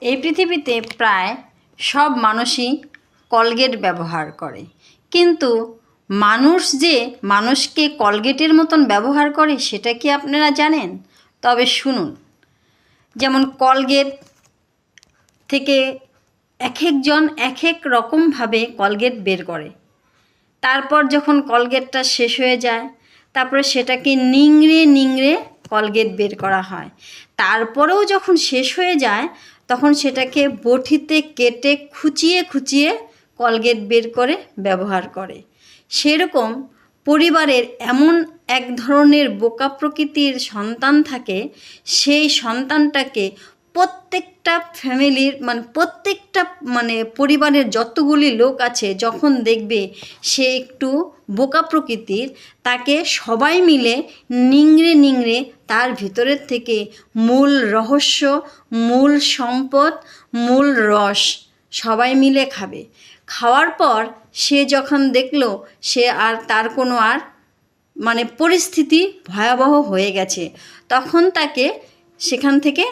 এই পৃথিবীতে প্রায় সব মানুষই কলগেট ব্যবহার করে, কিন্তু মানুষ যে মানুষকে কলগেটের মতন ব্যবহার করে সেটা কি আপনারা জানেন? তবে শুনুন। যেমন কলগেট থেকে এক একজন এক এক রকমভাবে কলগেট বের করে। তারপর যখন কলগেটটা শেষ হয়ে যায়, তারপরে সেটাকে নিংড়ে নিংড়ে কলগেট বের করা হয়। তারপরেও যখন শেষ হয়ে যায় তখন সেটাকে বটিতে কেটে খুঁচিয়ে খুঁচিয়ে কলগেট বের করে ব্যবহার করে। সেরকম পরিবারের এমন এক ধরনের বোকা প্রকৃতির সন্তান থাকে, সেই সন্তানটাকে প্রত্যেকটা ফ্যামিলির প্রত্যেকটা পরিবারের যতগুলি লোক আছে যখন দেখবে সে একটু বোকা প্রকৃতির, তাকে সবাই মিলে নিংড়ে নিংড়ে তার ভিতরের থেকে মূল রহস্য, মূল সম্পদ, মূল রস সবাই মিলে খাবে। খাওয়ার পর সে যখন দেখলো সে আর তার কোনো আর পরিস্থিতি ভয়াবহ হয়ে গেছে, তখন তাকে সেখান থেকে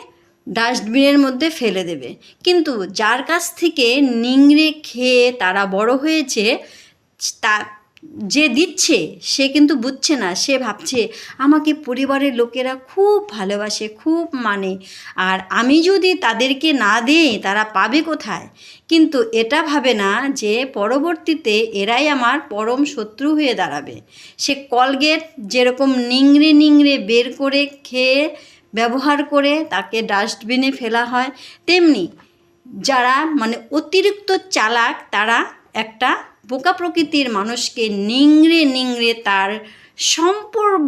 ডাস্টবিনের মধ্যে ফেলে দেবে। কিন্তু যার কাছ থেকে নিংড়ে খেয়ে তারা বড় হয়েছে, তা যে দিচ্ছে সে কিন্তু বুঝছে না। সে ভাবছে আমাকে পরিবারের লোকেরা খুব ভালোবাসে, খুব আর আমি যদি তাদেরকে না দিই তারা পাবে কোথায়। কিন্তু এটা ভাবে না যে পরবর্তীতে এরাই আমার পরম শত্রু হয়ে দাঁড়াবে। সে কলগেট যেরকম নিংড়ে নিংড়ে বের করে খেয়ে ব্যবহার করে তাকে ডাস্টবিনে ফেলা হয়, তেমনি যারা অতিরিক্ত চালাক তারা একটা বোকা প্রকৃতির মানুষকে নিংড়ে নিংড়ে তার সম্পূর্ণ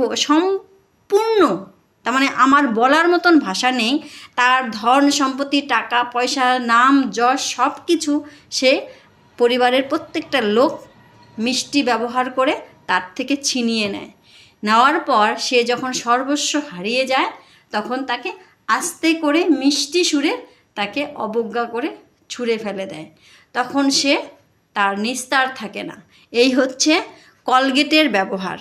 আমার বলার মতন ভাষা নেই, তার ধন সম্পত্তি, টাকা পয়সা, নাম যশ সব কিছু সে পরিবারের প্রত্যেকটা লোক মিষ্টি ব্যবহার করে তার থেকে ছিনিয়ে নেয়। নেওয়ার পর সে যখন সর্বস্ব হারিয়ে যায় তখন তাকে আস্তে করে মিষ্টি সুরে তাকে অবজ্ঞা করে ছুঁড়ে ফেলে দেয়। তখন সে তার নিস্তার থাকে না। এই হচ্ছে কলগেটের ব্যবহার।